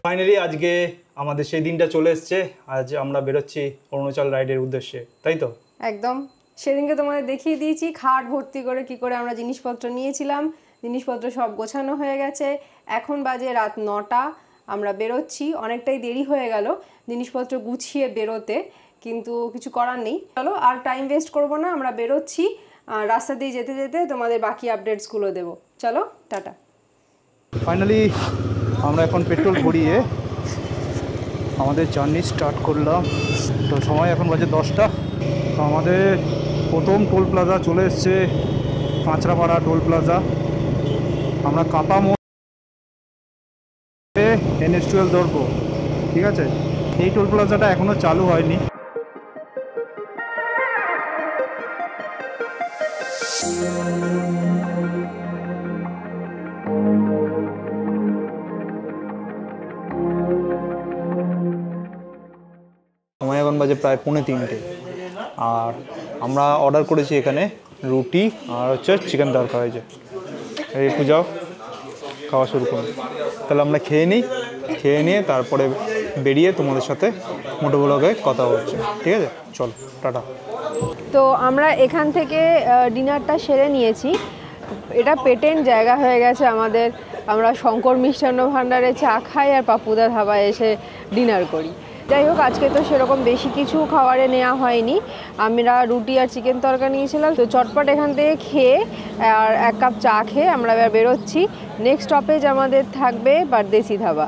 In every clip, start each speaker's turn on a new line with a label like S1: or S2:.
S1: Finally আজকে আমাদের সেই দিনটা চলে এসেছে। আজ আমরা বেরোচ্ছি অরুণাচল রাইডের উদ্দেশ্যে, তাই তো?
S2: একদম। সেদিনকে তোমাদের দেখিয়ে দিয়েছি খাট ভর্তি করে কি করে আমরা জিনিসপত্র নিয়েছিলাম। জিনিসপত্র সব গোছানো হয়ে গেছে। এখন বাজে রাত 9টা। আমরা বেরোচ্ছি, অনেকটাই দেরি হয়ে গেল জিনিসপত্র গুছিয়ে বেরোতে, কিন্তু কিছু করার নেই। চলো আর টাইম ওয়েস্ট করবো না, আমরা বেরোচ্ছি। রাস্তা দিয়ে যেতে যেতে তোমাদের বাকি আপডেটসগুলো দেবো। চলো, টাটা।
S1: ফাইনালি আমরা এখন পেট্রোল ভরিয়ে আমাদের জার্নি স্টার্ট করলাম। তো সময় এখন বাজে 10টা। তো আমাদের প্রথম টোল প্লাজা চলে এসছে, কাঁচরাপাড়া টোল প্লাজা। আমরা কাঁপা মোড়ে NH12 ধরবো, ঠিক আছে? এই টোল প্লাজাটা এখনও চালু হয়নি। সময় এখন বাজে প্রায় 2:45। আর আমরা অর্ডার করেছি এখানে রুটি আর হচ্ছে চিকেন তরকা হয়েছে। এই পূজাও খাওয়া শুরু করুন। তাহলে আমরা খেয়ে নিই, খেয়ে নিয়ে তারপরে বেরিয়ে তোমাদের সাথে মোটো ব্লগে কথা হচ্ছে, ঠিক আছে? চলো, টাটা।
S2: তো আমরা এখান থেকে ডিনারটা সেরে নিয়েছি। এটা পেটেন্ট জায়গা হয়ে গেছে আমাদের। আমরা শঙ্কর মিষ্টান্ন ভাণ্ডারে চা খাই আর পাপ্পুদা ধাবায় এসে ডিনার করি। যাই হোক, আজকে তো সেরকম বেশি কিছু খাবারে নেওয়া হয়নি। আমরা রুটি আর চিকেন তরকা নিয়েছিলাম। তো চটপট এখান থেকে খেয়ে আর 1 কাপ চা খেয়ে আমরা এবার বেরোচ্ছি। নেক্সট স্টপেজ আমাদের থাকবে পারদেশি ধাবা।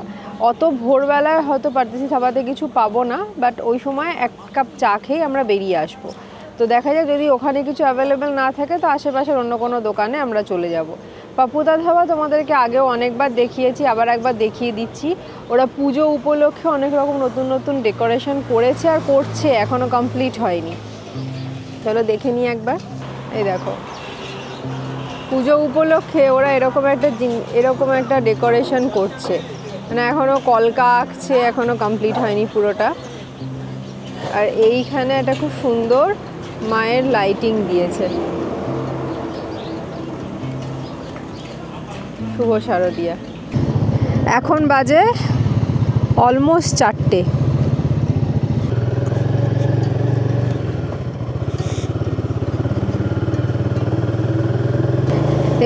S2: অত ভোরবেলায় হয়তো পারদেশি ধাবাতে কিছু পাবো না, বাট ওই সময় 1 কাপ চা খেয়ে আমরা বেরিয়ে আসবো। তো দেখা যায় যদি ওখানে কিছু অ্যাভেলেবেল না থাকে তো আশেপাশের অন্য কোনো দোকানে আমরা চলে যাব। পাপ্পুদা ধাবা তোমাদেরকে আগেও অনেকবার দেখিয়েছি, আবার একবার দেখিয়ে দিচ্ছি। ওরা পুজো উপলক্ষে অনেক রকম নতুন নতুন ডেকোরেশন করেছে আর করছে, এখনও কমপ্লিট হয়নি। চলো দেখে নিই একবার। এই দেখো, পুজো উপলক্ষে ওরা এরকম একটা ডেকোরেশন করছে, মানে এখনও কলকা আঁকছে, এখনও কমপ্লিট হয়নি পুরোটা। আর এইখানে একটা খুব সুন্দর মায়ের লাইটিং দিয়েছে। শুভ শারদিয়া। এখন বাজে অলমোস্ট 4টে।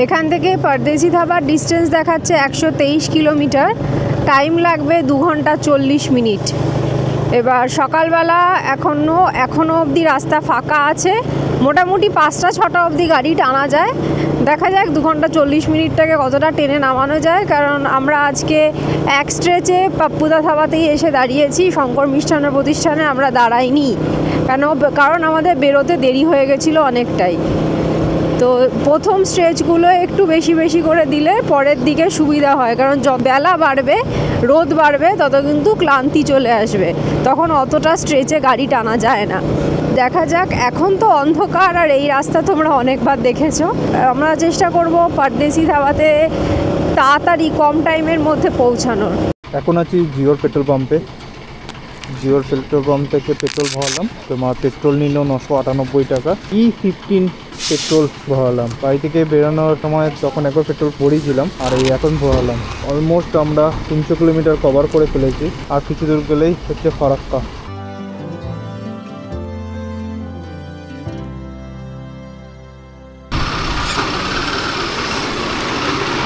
S2: এখান থেকে পারদেশি ধাবার ডিস্টেন্স দেখাচ্ছে 123 কিলোমিটার। টাইম লাগবে 2 ঘন্টা 40 মিনিট। এবার সকালবেলা এখনও অবধি রাস্তা ফাঁকা আছে। মোটামুটি 5টা-6টা অবধি গাড়ি টানা যায়। দেখা যাক 2 ঘন্টা 40 মিনিটটাকে কতটা টেনে নামানো যায়। কারণ আমরা আজকে এক স্ট্রেচে পাপ্পুদা ধাবাতেই এসে দাঁড়িয়েছি, শঙ্কর মিষ্টান্ন প্রতিষ্ঠানে আমরা দাঁড়াইনি। কারণ আমাদের বেরোতে দেরি হয়ে গেছিলো অনেকটাই। তো প্রথম স্ট্রেচগুলো একটু বেশি বেশি করে দিলে পরের দিকে সুবিধা হয়, কারণ বেলা বাড়বে, রোদ বাড়বে, তত কিন্তু ক্লান্তি চলে আসবে, তখন অতটা স্ট্রেচে গাড়ি টানা যায় না। দেখা যাক। এখন তো অন্ধকার আর এই রাস্তা তোমরা অনেকবার দেখেছো। আমরা চেষ্টা করব পারদেশি ধাবাতে তাড়াতাড়ি কম টাইমের মধ্যে পৌঁছানোর।
S1: এখন আছি জিওর পেট্রোল পাম্পে। জিওর পেট্রোল পাম্প থেকে পেট্রোল ভরালাম। তোমার পেট্রোল নিল 998 টাকা। E15 petrol ভরালাম। বাড়ি থেকে বেরোনোর সময় তখন একবার পেট্রোল ভরিয়েছিলাম, আর এই এখন ভরালাম। অলমোস্ট আমরা 300 কিলোমিটার কভার করে ফেলেছি। আর কিছু দূর গেলেই হচ্ছে ফারাক্কা।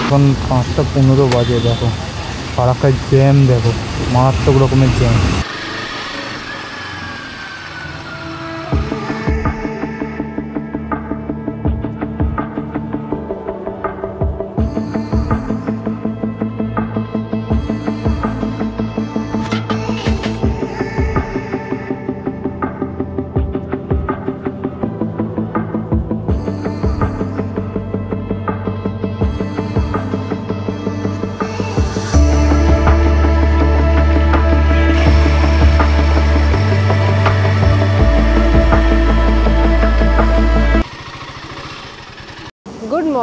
S1: এখন 5টা 15 বাজে। দেখো ফারাক্কায় জ্যাম, দেখো মারাত্মক রকমের জ্যাম।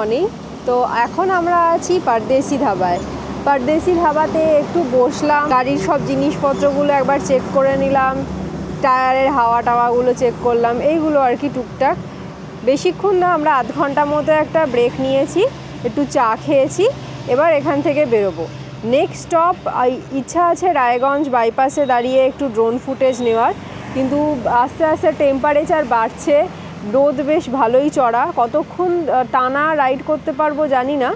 S2: মর্নিং। তো এখন আমরা আছি পারদেশি ধাবায়। পারদেশি ধাবাতে একটু বসলাম, গাড়ির সব জিনিসপত্রগুলো একবার চেক করে নিলাম, টায়ারের হাওয়া টাওয়াগুলো চেক করলাম, এইগুলো আর কি টুকটাক। বেশিক্ষণ না, আমরা আধ ঘন্টা মতো একটা ব্রেক নিয়েছি, একটু চা খেয়েছি। এবার এখান থেকে বেরোবো। নেক্সট স্টপ ইচ্ছা আছে রায়গঞ্জ বাইপাসে দাঁড়িয়ে একটু ড্রোন ফুটেজ নেওয়ার, কিন্তু আস্তে আস্তে টেম্পারেচার বাড়ছে, রোদ বেশ ভালোই চড়া। কতক্ষণ টানা রাইড করতে পারবো জানি না,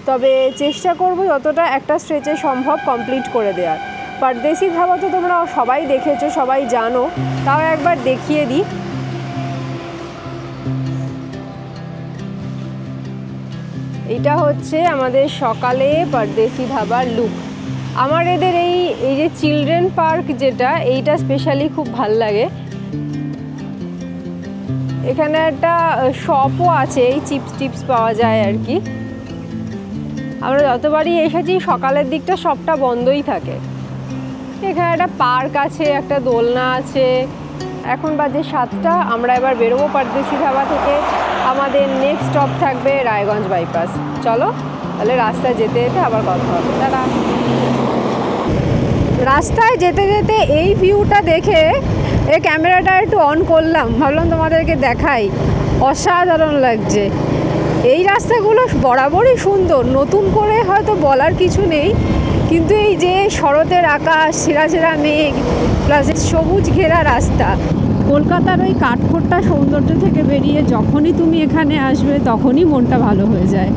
S2: তবে চেষ্টা করব যতটা একটা স্ট্রেচে সম্ভব কমপ্লিট করে দেওয়ার। পারদেশি ধাবা তো তোমরা সবাই দেখেছো, সবাই জানো, তাও একবার দেখিয়ে দিই। এটা হচ্ছে আমাদের সকালে পারদেশি ধাবার লুক। আমার এদের এই যে চিলড্রেন পার্ক যেটা, এইটা স্পেশালি খুব ভাল লাগে। এখানে একটা শপও আছে, এই চিপস টিপস পাওয়া যায় আর কি। আমরা যতবারই এসেছি সকালের দিকটা সবটা বন্ধই থাকে। এখানে একটা পার্ক আছে, একটা দোলনা আছে। এখন বাজে 7টা, আমরা এবার বেরোবো পারদেশি ধাবা থেকে। আমাদের নেক্সট স্টপ থাকবে রায়গঞ্জ বাইপাস। চলো তাহলে রাস্তায় যেতে যেতে আবার কথা হবে। তারা রাস্তায় যেতে যেতে এই ভিউটা দেখে এই ক্যামেরাটা একটু অন করলাম, ভাবলাম তোমাদেরকে দেখাই। অসাধারণ লাগছে। এই রাস্তাগুলো বরাবরই সুন্দর, নতুন করে হয়তো বলার কিছু নেই, কিন্তু এই যে শরতের আকাশ, ছেঁড়া ছেঁড়া মেঘ প্লাস সবুজ ঘেরা রাস্তা, কলকাতার ওই কাঠখোট্টা সৌন্দর্য থেকে বেরিয়ে যখনই তুমি এখানে আসবে তখনই মনটা ভালো হয়ে যায়।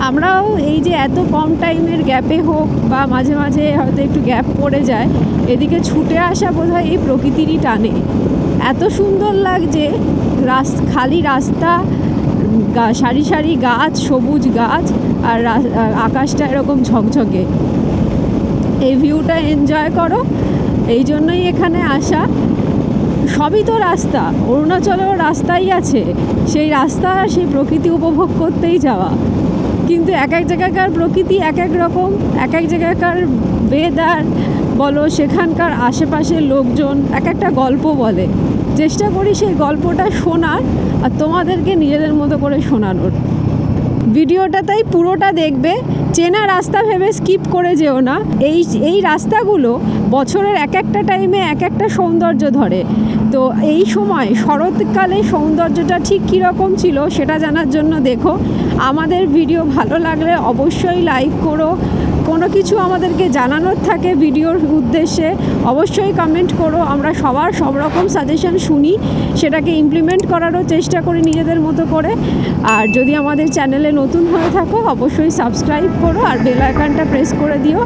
S2: আমরাও এই যে এত কম টাইমের গ্যাপে হোক বা মাঝে মাঝে হয়তো একটু গ্যাপ পড়ে যায়, এদিকে ছুটে আসা বোধহয় এই প্রকৃতিরই টানে। এত সুন্দর লাগছে, খালি রাস্তা, সারি সারি গাছ, সবুজ গাছ, আর আকাশটা এরকম ঝকঝকে। এই ভিউটা এনজয় করো, এই জন্যই এখানে আসা। সবই তো রাস্তা, অরুণাচলেও রাস্তাই আছে, সেই রাস্তা সেই প্রকৃতি উপভোগ করতেই যাওয়া। কিন্তু এক এক জায়গাকার প্রকৃতি এক এক রকম, এক এক জায়গাকার ওয়েদার বলো, সেখানকার আশেপাশের লোকজন এক একটা গল্প বলে। চেষ্টা করি সেই গল্পটা শোনার আর তোমাদেরকে নিজেদের মতো করে শোনানোর। ভিডিওটা তাই পুরোটা দেখবে, চেনা রাস্তা ভেবে স্কিপ করে যেও না। এই রাস্তাগুলো বছরের এক একটা টাইমে এক একটা সৌন্দর্য ধরে। তো এই সময় শরৎকালে সৌন্দর্যটা ঠিক কীরকম ছিল সেটা জানার জন্য দেখো। আমাদের ভিডিও ভালো লাগলে অবশ্যই লাইক করো। কোনো কিছু আমাদেরকে জানানোর থাকে ভিডিওর উদ্দেশ্যে অবশ্যই কমেন্ট করো। আমরা সবার সব রকম সাজেশন শুনি, সেটাকে ইমপ্লিমেন্ট করারও চেষ্টা করি নিজেদের মতো করে। আর যদি আমাদের চ্যানেলে নতুন হয়ে থাকো অবশ্যই সাবস্ক্রাইব করো আর বেল আইকনটা প্রেস করে দিও।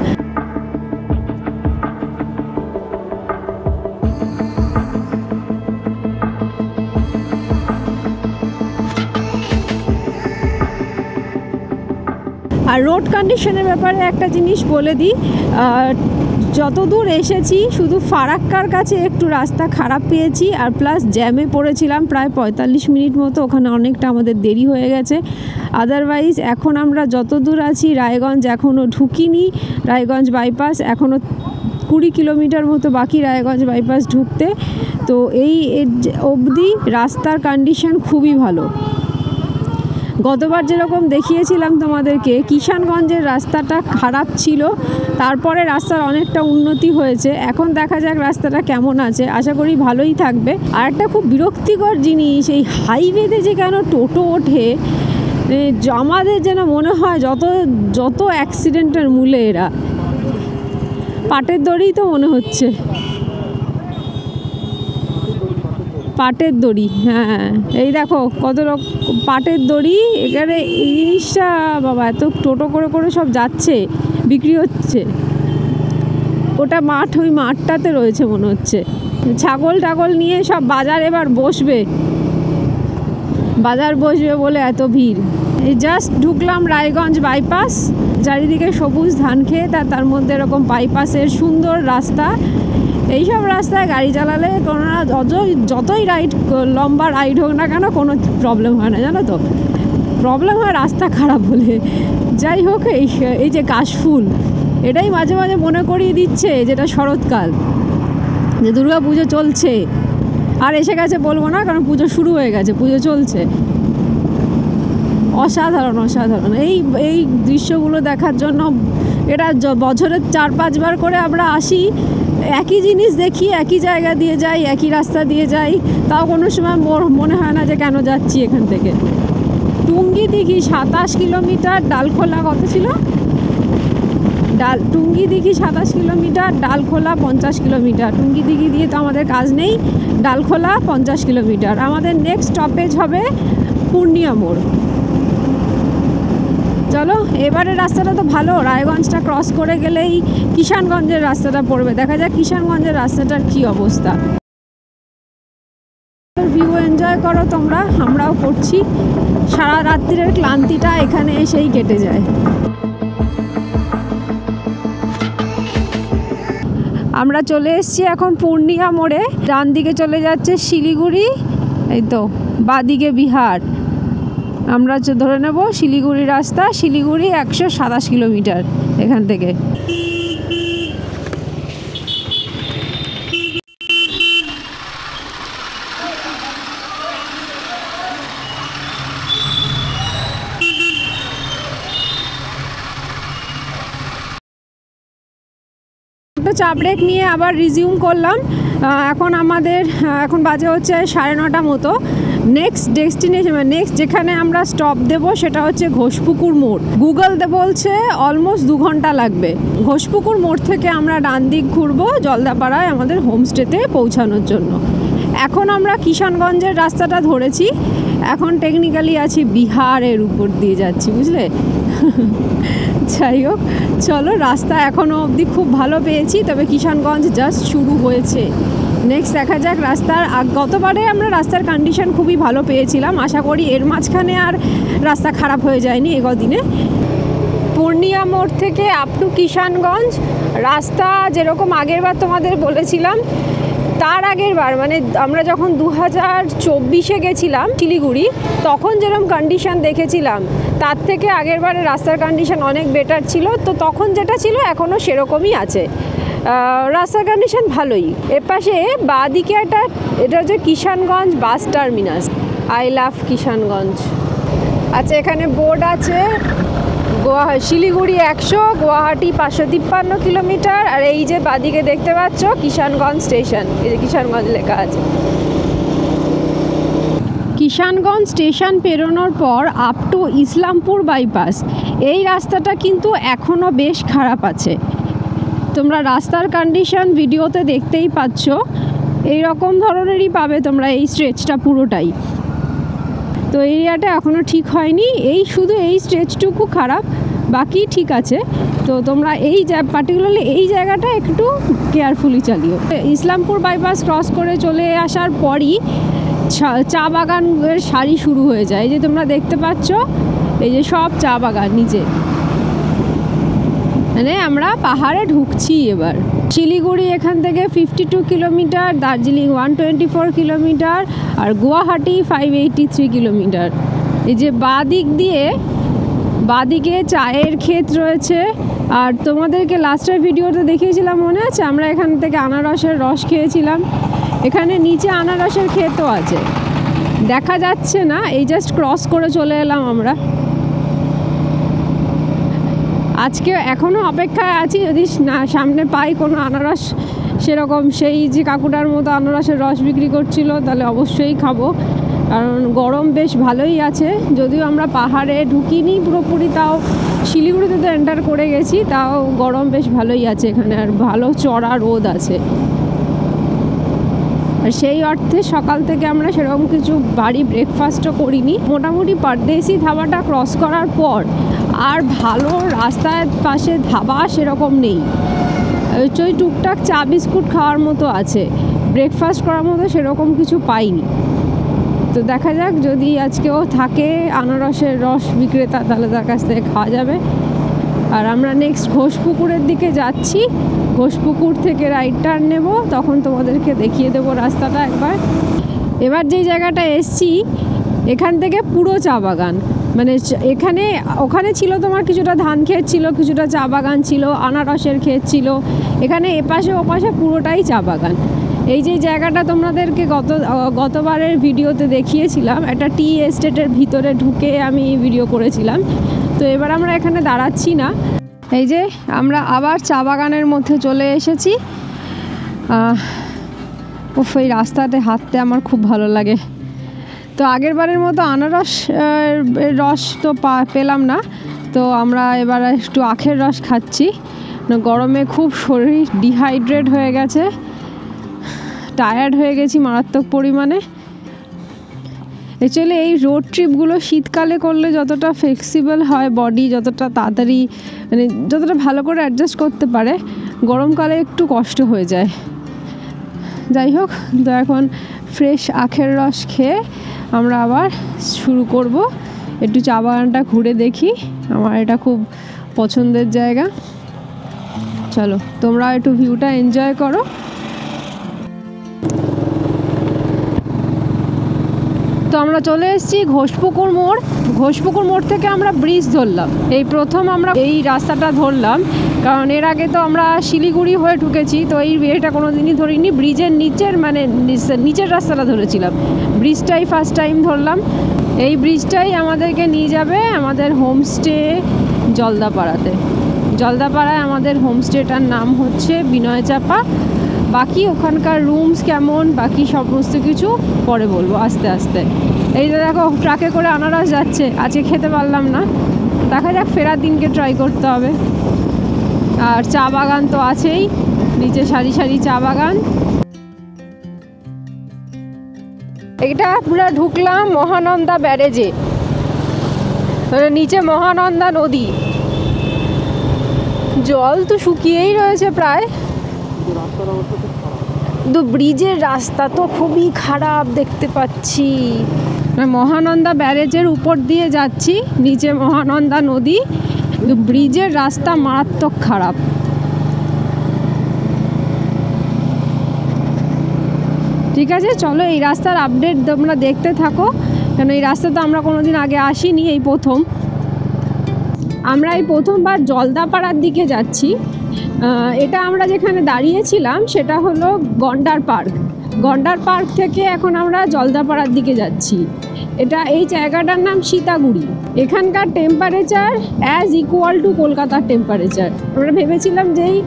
S2: আর রোড কন্ডিশনের ব্যাপারে একটা জিনিস বলে দিই, যত দূর এসেছি শুধু ফারাক্কার কাছে একটু রাস্তা খারাপ পেয়েছি, আর প্লাস জ্যামে পড়েছিলাম প্রায় 45 মিনিট মতো, ওখানে অনেকটা আমাদের দেরি হয়ে গেছে। আদারওয়াইজ এখন আমরা যত দূর আছি, রায়গঞ্জ এখনও ঢুকিনি। রায়গঞ্জ বাইপাস এখনও 20 কিলোমিটার মতো বাকি রায়গঞ্জ বাইপাস ঢুকতে। তো এই অবধি রাস্তার কন্ডিশন খুবই ভালো। গতবার যেরকম দেখিয়েছিলাম তোমাদেরকে, কিষানগঞ্জের রাস্তাটা খারাপ ছিল, তারপরে রাস্তার অনেকটা উন্নতি হয়েছে। এখন দেখা যাক রাস্তাটা কেমন আছে, আশা করি ভালোই থাকবে। আর একটা খুব বিরক্তিকর জিনিস, এই হাইওয়েতে যে কেন টোটো ওঠে, আমাদের যেন মনে হয় যত অ্যাক্সিডেন্টের মূলে এরা। পাটের দড়ি তো মনে হচ্ছে, পাটের দড়ি। হ্যাঁ, এই দেখো কত রকম পাটের দড়ি। এখানে এই জিনিসটা বাবা, এত টোটো করে করে সব যাচ্ছে, বিক্রি হচ্ছে। ওটা মাঠ, ওই মাঠটাতে রয়েছে মনে হচ্ছে। ছাগল টাগল নিয়ে সব বাজার এবার বসবে, বাজার বসবে বলে এত ভিড়। এই জাস্ট ঢুকলাম রায়গঞ্জ বাইপাস, চারিদিকে সবুজ ধান ক্ষেত, আর তার মধ্যে এরকম বাইপাসের সুন্দর রাস্তা। এইসব রাস্তায় গাড়ি চালালে কোনো না যতই লম্বা রাইড হোক না কেন কোনো প্রবলেম হয় না, জানো তো। প্রবলেম হয় রাস্তা খারাপ হলে। যাই হোক, এই যে কাশফুল, এটাই মাঝে মাঝে মনে করিয়ে দিচ্ছে যেটা শরৎকাল, যে দুর্গা পুজো চলছে। আর এসে গেছে বলবো না, কারণ পুজো শুরু হয়ে গেছে, পুজো চলছে।
S3: অসাধারণ অসাধারণ। এই দৃশ্যগুলো দেখার জন্য এটা বছরে 4-5 বার করে আমরা আসি, একই জিনিস দেখি, একই জায়গা দিয়ে যাই, একই রাস্তা দিয়ে যাই, তাও কোনো সময় মনে হয় না যে কেন যাচ্ছি এখান থেকে। টুঙ্গি দিঘি 27 কিলোমিটার, ডালখোলা কত ছিল? টুঙ্গি দিঘি 27 কিলোমিটার, ডালখোলা 50 কিলোমিটার। টুঙ্গি দিঘি দিয়ে তো আমাদের কাজ নেই, ডালখোলা 50 কিলোমিটার। আমাদের নেক্সট স্টপেজ হবে পূর্ণিয়া মোড়। চলো, এবারে রাস্তাটা তো ভালো, রায়গঞ্জটা ক্রস করে গেলেই কিষানগঞ্জের রাস্তাটা পড়বে। দেখা যাক কিষানগঞ্জের রাস্তাটার কি অবস্থা। ভিউ এনজয় করো তোমরা, আমরাও করছি। সারা রাত্রির ক্লান্তিটা এখানে এসেই কেটে যায়। আমরা চলে এসেছি এখন পূর্ণিয়া মোড়ে। ডান দিকে চলে যাচ্ছে শিলিগুড়ি, এই তো বাদিকে বিহার। আমরা ধরে নেব শিলিগুড়ি রাস্তা। শিলিগুড়ি 127 কিলোমিটার এখান থেকে। চা ব্রেক নিয়ে আবার রিজিউম করলাম। এখন বাজে হচ্ছে 9:30 মতো। নেক্সট ডেস্টিনেশন, নেক্সট যেখানে আমরা স্টপ দেব সেটা হচ্ছে ঘোষপুকুর মোড়। গুগল বলছে অলমোস্ট 2 ঘন্টা লাগবে। ঘোষপুকুর মোড় থেকে আমরা ডান দিক ঘুরবো জলদাপাড়ায় আমাদের হোমস্টেতে পৌঁছানোর জন্য। এখন আমরা কিষানগঞ্জের রাস্তাটা ধরেছি, এখন টেকনিক্যালি আছি বিহারের উপর দিয়ে যাচ্ছি, বুঝলে। যাই হোক, চলো, রাস্তা এখনও অবধি খুব ভালো পেয়েছি, তবে কিষানগঞ্জ জাস্ট শুরু হয়েছে। নেক্সট দেখা যাক রাস্তার। গতবারে আমরা রাস্তার কন্ডিশন খুবই ভালো পেয়েছিলাম, আশা করি এর মাঝখানে আর রাস্তা খারাপ হয়ে যায়নি এগদিনে। পূর্ণিয়া মোড় থেকে আপ টু কিষানগঞ্জ রাস্তা যেরকম আগেরবার তোমাদের বলেছিলাম, তার আগের বার মানে আমরা যখন 2024-এ গেছিলাম শিলিগুড়ি, তখন যেরকম কন্ডিশন দেখেছিলাম তার থেকে আগের বারে রাস্তার কন্ডিশন অনেক বেটার ছিল। তো তখন যেটা ছিল এখনও সেরকমই আছে, রাস্তার কন্ডিশন ভালোই। এপাশে বাঁদিকে এটা হচ্ছে Kishanganj bus terminus. I love Kishanganj. আচ্ছা, এখানে বোর্ড আছে শিলিগুড়ি 100, গুয়াহাটি 553 কিলোমিটার। আর এই যে বাদিকে দেখতে পাচ্ছ কিষানগঞ্জ স্টেশন, এই যে কিষানগঞ্জ লেখা আছে। কিষানগঞ্জ স্টেশন পেরোনোর পর আপ টু ইসলামপুর বাইপাস, এই রাস্তাটা কিন্তু এখনও বেশ খারাপ আছে। তোমরা রাস্তার কন্ডিশন ভিডিওতে দেখতেই পাচ্ছ, এই রকম ধরনেরই পাবে তোমরা এই স্ট্রেচটা পুরোটাই। তো এরিয়াটা এখনও ঠিক হয়নি, শুধু এই স্ট্রেচটুকু খারাপ, বাকি ঠিক আছে। তো তোমরা পার্টিকুলারলি এই জায়গাটা একটু কেয়ারফুলি চালিও। ইসলামপুর বাইপাস ক্রস করে চলে আসার পরই চা বাগানের সারি শুরু হয়ে যায়। এই যে তোমরা দেখতে পাচ্ছ, এই যে সব চা বাগান নিচে, মানে আমরা পাহাড়ে ঢুকছি এবার। শিলিগুড়ি এখান থেকে 52 কিলোমিটার, দার্জিলিং 124 কিলোমিটার, আর গুয়াহাটি 583 কিলোমিটার। এই যে বাদিকে চায়ের ক্ষেত রয়েছে। আর তোমাদেরকে লাস্টের ভিডিওতে দেখিয়েছিলাম, মনে আছে? আমরা এখান থেকে আনারসের রস খেয়েছিলাম। এখানে নিচে আনারসের ক্ষেতও আছে, দেখা যাচ্ছে না, এই জাস্ট ক্রস করে চলে এলাম আমরা। আজকে এখনও অপেক্ষায় আছি, যদি না সামনে পাই কোনো আনারস সেরকম, সেই যে কাকুটার মতো আনারসের রস বিক্রি করছিল, তাহলে অবশ্যই খাবো। কারণ গরম বেশ ভালোই আছে, যদিও আমরা পাহাড়ে ঢুকিনি পুরোপুরি, তাও শিলিগুড়িতে তো এন্টার করে গেছি, তাও গরম বেশ ভালোই আছে এখানে, আর ভালো চড়া রোদ আছে। আর সেই অর্থে সকাল থেকে আমরা সেরকম কিছু বাড়ি ব্রেকফাস্টও করিনি। মোটামুটি পারদেশি ধাবাটা ক্রস করার পর আর ভালো রাস্তার পাশে ধাবা সেরকম নেই। ওই টুকটাক চা বিস্কুট খাওয়ার মতো আছে, ব্রেকফাস্ট করার মতো সেরকম কিছু পাইনি। তো দেখা যাক, যদি আজকেও থাকে আনারসের রস বিক্রেতা, তাহলে তার কাছ থেকে খাওয়া যাবে। আর আমরা নেক্সট ঘোষপুকুরের দিকে যাচ্ছি। ঘোষপুকুর থেকে রাইট টার্ন নেব, তখন তোমাদেরকে দেখিয়ে দেবো রাস্তাটা একবার। এবার যেই জায়গাটা এসছি, এখান থেকে পুরো চা বাগান, মানে ওখানে ছিল তোমার কিছুটা ধান ক্ষেত ছিল, কিছুটা চা বাগান ছিল, আনারসের ক্ষেত ছিল। এখানে এপাশে ওপাশে পুরোটাই চা বাগান। এই যে জায়গাটা তোমাদেরকে গতবারের ভিডিওতে দেখিয়েছিলাম, একটা টি এস্টেটের ভিতরে ঢুকে আমি ভিডিও করেছিলাম। তো এবার আমরা এখানে দাঁড়াচ্ছি না। এই যে আমরা আবার চা বাগানের মধ্যে চলে এসেছি। এই রাস্তাতে হাঁটতে আমার খুব ভালো লাগে। তো আগের বারের মতো আনারস রস তো পেলাম না, তো আমরা এবার একটু আখের রস খাচ্ছি। গরমে খুব শরীর ডিহাইড্রেট হয়ে গেছে, টায়ার্ড হয়ে গেছি মারাত্মক পরিমাণে। অ্যাকচুয়ালি এই রোড ট্রিপগুলো শীতকালে করলে যতটা ফ্লেক্সিবল হয় বডি, যতটা তাড়াতাড়ি মানে যতটা ভালো করে অ্যাডজাস্ট করতে পারে, গরমকালে একটু কষ্ট হয়ে যায়। যাই হোক, তো এখন ফ্রেশ আখের রস খেয়ে আমরা আবার শুরু করব। একটু চা বাগানটা ঘুরে দেখি, আমার এটা খুব পছন্দের জায়গা। চলো তোমরা একটু ভিউটা এনজয় করো। তো আমরা চলে এসেছি ঘোষপুকুর মোড়। ঘোষপুকুর মোড় থেকে আমরা ব্রিজ ধরলাম, এই প্রথম আমরা এই রাস্তাটা ধরলাম, কারণ এর আগে তো আমরা শিলিগুড়ি হয়ে ঢুকেছি, তো এই এটা কোনো দিনই ধরিনি। ব্রিজের নিচের মানে নিচের রাস্তাটা ধরেছিলাম, ব্রিজটাই ফার্স্ট টাইম ধরলাম। এই ব্রিজটাই আমাদেরকে নিয়ে যাবে আমাদের হোমস্টে জলদাপাড়াতে। জলদাপাড়ায় আমাদের হোমস্টেটার নাম হচ্ছে বিনয় চাপা। বাকি ওখানকার রুমস কেমন, বাকি সমস্ত কিছু পরে বলবো আস্তে আস্তে। এই যে দেখো ট্রাকে করে আনারস যাচ্ছে, আজকে খেতে পারলাম না, দেখা যাক ফেরার দিনকে ট্রাই করতে হবে। আর চা বাগান তো আছেই, নিচে সারি সারি চা বাগান। এটা পুরো ঢুকলাম মহানন্দা ব্যারেজে, নিচে মহানন্দা নদী। জল তো শুকিয়েই রয়েছে প্রায়, কিন্তু ব্রিজের রাস্তা তো খুবই খারাপ দেখতে পাচ্ছি। মহানন্দা ব্যারেজের উপর দিয়ে যাচ্ছি, নিচে মহানন্দা নদী, কিন্তু ব্রিজের রাস্তা মারাত্মক খারাপ। ঠিক আছে, চলো এই রাস্তার আপডেট তোমরা দেখতে থাকো, কেন এই রাস্তা তো আমরা কোনোদিন আগে আসিনি, এই প্রথম। আমরা এই প্রথমবার জলদাপাড়ার দিকে যাচ্ছি। এটা আমরা যেখানে দাঁড়িয়েছিলাম সেটা হলো গন্ডার পার্ক। গন্ডার পার্ক থেকে এখন আমরা জলদাপাড়ার দিকে যাচ্ছি। এই জায়গাটার নাম সীতাগুড়ি। এখানকার টেম্পারেচার অ্যাজ ইকুয়াল টু কলকাতার টেম্পারেচার। আমরা ভেবেছিলাম যে এই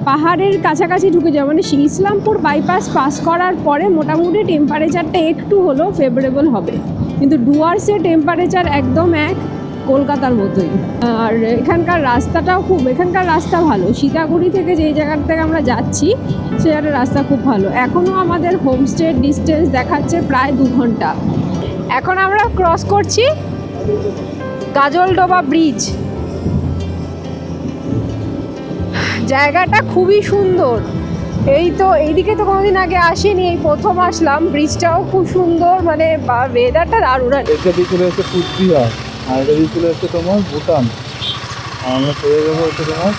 S3: পাহাড়ের কাছাকাছি ঢুকে যাবো, মানে ইসলামপুর বাইপাস পাস করার পরে মোটামুটি টেম্পারেচারটা একটু হলেও ফেভারেবল হবে, কিন্তু ডুয়ার্সে টেম্পারেচার একদম কলকাতার মতোই। আর এখানকার রাস্তা ভালো। সীতাগুড়ি থেকে যেই জায়গার থেকে আমরা যাচ্ছি সেই জায়গাটার রাস্তা খুব ভালো। এখনও আমাদের হোমস্টের ডিস্টেন্স দেখাচ্ছে প্রায় 2 ঘন্টা। এখন আমরা ক্রস করছি কাজলডোবা ব্রিজ। জায়গাটা খুবই সুন্দর। এইদিকে তো কোনোদিন আগে আসিনি, এই প্রথম আসলাম। ব্রিজটাও খুব সুন্দর, মানে ওয়েদারটা দারুণ।
S1: চলে এসে কুচবিহার, আর এটা চলে এসছে তোমার ভুটান, আর আমরা চলে যাবো হচ্ছে তোমার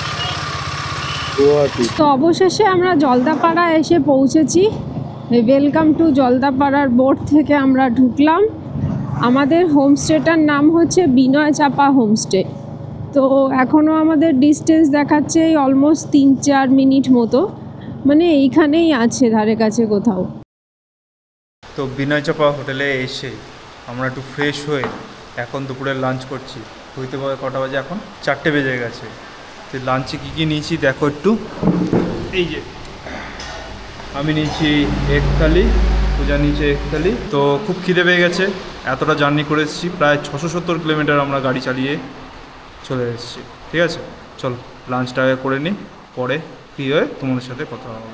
S1: গুয়াহাটি।
S3: তো অবশেষে আমরা জলদাপাড়া এসে পৌঁছেছি। ওয়েলকাম টু জলদাপাড়ার বোট থেকে আমরা ঢুকলাম। আমাদের হোমস্টেটার নাম হচ্ছে বিনয় চাপা হোমস্টে। তো এখনও আমাদের ডিস্টেন্স দেখাচ্ছে অলমোস্ট 3-4 মিনিট মতো, মানে এইখানেই আছে ধারে কাছে কোথাও।
S1: তো বিনয় চাপা হোটেলে এসে আমরা একটু ফ্রেশ হয়ে এখন দুপুরের লাঞ্চ করছি। হইতে পারে কটা বাজে, এখন 4টে বেজে গেছে। তো লাঞ্চে কী কী নিয়েছি দেখো একটু। এই যে আমি নিয়েছি এগ থালি, পূজা নিয়েছে এগ থালি। তো খুব খিদে পেয়ে গেছে, এতটা জার্নি করে এসেছি, প্রায় 670 কিলোমিটার আমরা গাড়ি চালিয়ে চলে এসেছি। ঠিক আছে, চলো লাঞ্চটা করে নিই, পরে ফ্রি হয়ে তোমাদের সাথে কথা হবে।